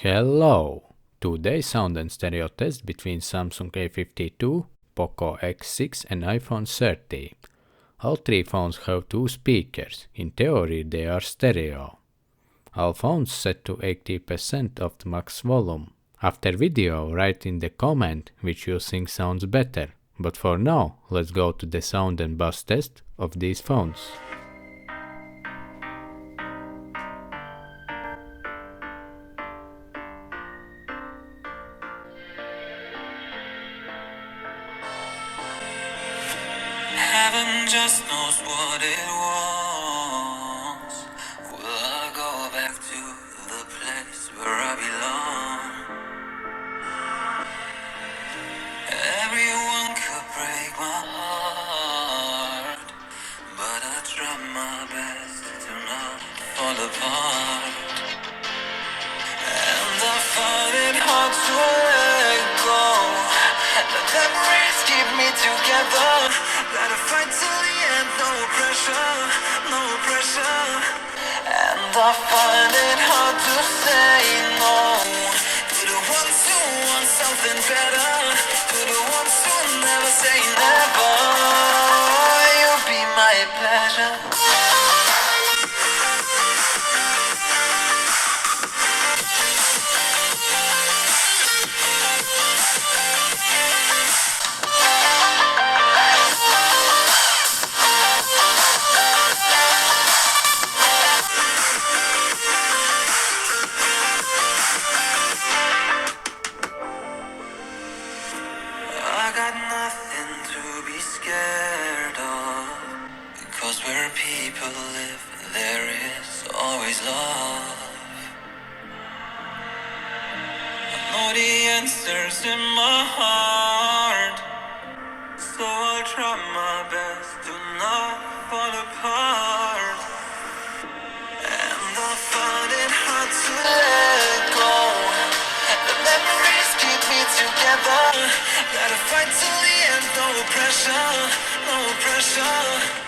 Hello! Today sound and stereo test between Samsung A52, Poco X6 and iPhone 30. All three phones have two speakers. In theory they are stereo. All phones set to 80% of the max volume. After video, write in the comment which you think sounds better. But for now, let's go to the sound and bass test of these phones. Heaven just knows what it wants. Will I go back to the place where I belong? Everyone could break my heart, but I try my best to not fall apart. And I find it hard to let go. The memories keep me together. Gotta fight till the end, no pressure, no pressure. And I find it hard to say no to the ones who want something better, to the ones who never say never. You'll be my pleasure. I got nothing to be scared of, because where people live, there is always love. I know the answers in my heart, so I'll try my best to not fall apart. And I find it hard to let go. The memories keep me together. Gotta fight till the end, no pressure, no pressure.